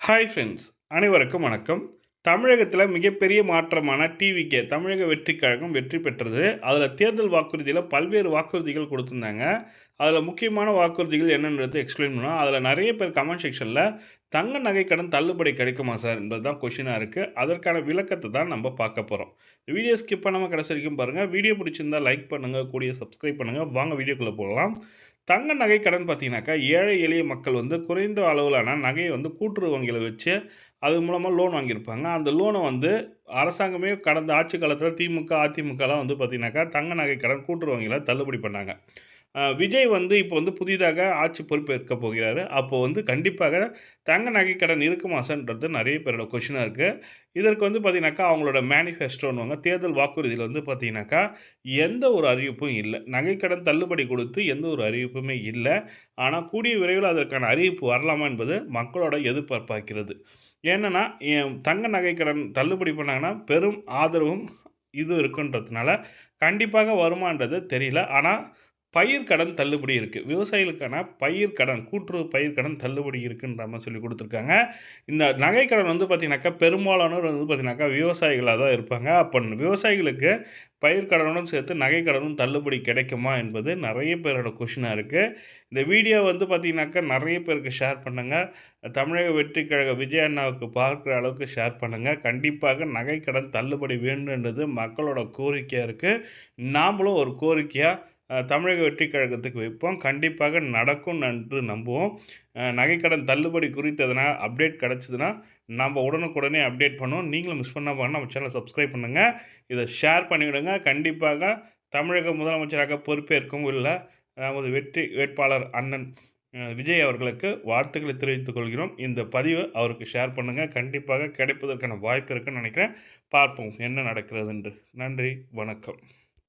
Hi friends, அனைவருக்கும் வணக்கம். தமிழகத்தில மிகப்பெரிய மாற்றமான டிவிகே தமிழக வெற்றிக் கழகம் வெற்றி பெற்றது. அதில தேர்தல் வாக்குறுதியில பல்வேறு வாக்குறுதிகள் குடுத்திருந்தாங்க. அதில முக்கியமான வாக்குறுதிகள் என்னன்றத எக்ஸ்ப்ளைன் பண்ணுவோம். அதில நெறைய பேர் கமெண்ட் செக்ஷன்ல தங்க நகை கடன் தள்ளுபடி கிடைக்குமா சார்? என்பது தான் கொஸ்டினா இருக்கு. அதற்கான விளக்கத்த தான் நம்ம பார்க்க போறோம். வீடியோ ஸ்கிப் பண்ணாம கடைசி வரைக்கும் பாருங்க. வீடியோ பிடிச்சிருந்தா லைக் பண்ணுங்க, கூடயே சப்ஸ்கிரைப் பண்ணுங்க. வாங்க வீடியோக்குள்ள போகலாம். தங்க நகை கடன் பார்த்தீங்கன்னாக்கா, ஏழை எளிய மக்கள் வந்து குறைந்த அளவிலான நகைய வந்து கூட்டுறவு வங்கியில வச்சு, அது மூலமா லோன் வாங்கியிருப்பாங்க. அந்த லோன வந்து அரசாங்கமே கடந்த ஆட்சி காலத்தில திமுக, அதிமுகலாம் வந்து பார்த்தீங்கன்னாக்கா, தங்க நகை கடன் கூட்டுறவு வங்கியில தள்ளுபடி பண்ணாங்க. விஜய் வந்து இப்போ வந்து புதிதாக ஆட்சி பொறுப்பேற்க போகிறாரு. அப்போ வந்து கண்டிப்பாக தங்க நகை கடன் இருக்குமா சார்ன்றது நெறைய பேரோட கொஸ்டினா இருக்கு. இதற்கு வந்து பார்த்தீங்கன்னாக்கா, அவங்களோட மேனிஃபெஸ்டோன்னுவாங்க. தேர்தல் வாக்குறுதியில வந்து பார்த்தீங்கன்னாக்கா, எந்த ஒரு அறிவிப்பும் இல்ல. நகைக்கடன் தள்ளுபடி கொடுத்து எந்த ஒரு அறிவிப்புமே இல்ல. ஆனா, கூடிய விரைவில அதற்கான அறிவிப்பு வரலாமா என்பது மக்களோட எதிர்பார்ப்பா இருக்கிறது. ஏன்னன்னா, தங்க நகை கடன் தள்ளுபடி பண்ணாங்கன்னா, பெரும் ஆதரவும் இது இருக்குன்றதுனால, கண்டிப்பாக வருமான்றது தெரியல. ஆனா, பயிர் கடன் தள்ளுபடி இருக்கு. விவசாயிகளுக்கான பயிர் கடன், கூட்டுறவு பயிர் கடன் தள்ளுபடி இருக்குன்ற மாரி சொல்லிக் குடுத்துருக்காங்க. இந்த நகை கடன் வந்து பார்த்தீங்கன்னாக்கா, பெரும்பாலானோர் வந்து பார்த்தீங்கன்னாக்கா, விவசாயிகளா தான் இருப்பாங்க. அப்ப விவசாயிகளுக்கு பயிர் கடனுடன் சேர்த்து நகை கடனும் தள்ளுபடி கிடைக்குமா என்பது நெறைய பேரோட கொஸ்டினா இருக்கு. இந்த வீடியோ வந்து பார்த்தீங்கன்னாக்கா, நெறைய பேருக்கு ஷேர் பண்ணுங்க. தமிழக வெற்றிக் கழக விஜய் அண்ணாவுக்கு பார்க்குற அளவுக்கு ஷேர் பண்ணுங்க. கண்டிப்பாக நகை கடன் தள்ளுபடி வேண்டும்ன்றது மக்களோட கோரிக்கையா இருக்கு. நாமளும் ஒரு கோரிக்கையா தமிழக வெற்றிக் கழகத்துக்கு வைப்போம். கண்டிப்பாக நடக்கும் என்று நம்புவோம். நகைக்கடன் தள்ளுபடி குறித்து எதனா அப்டேட் கிடைச்சதுன்னா, நம்ப உடனுக்குடனே அப்டேட் பண்ணுவோம். நீங்களும் மிஸ் பண்ணாம நம்ம சேனல சப்ஸ்கிரைப் பண்ணுங்க. இத ஷேர் பண்ணிவிடுங்க. கண்டிப்பாக தமிழக முதலமைச்சராக பொறுப்பேற்கவும் உள்ள நமது வெற்றி வேட்பாளர் அண்ணன் விஜய் அவர்களுக்கு வாழ்த்துக்களை தெரிவித்துக் கொள்கிறோம். இந்த பதிவ அவருக்கு ஷேர் பண்ணுங்க. கண்டிப்பாக கிடைப்பதற்கான வாய்ப்பு இருக்குன்னு நெனைக்கிறேன். பார்ப்போம் என்ன நடக்கிறது என்று. நன்றி, வணக்கம்.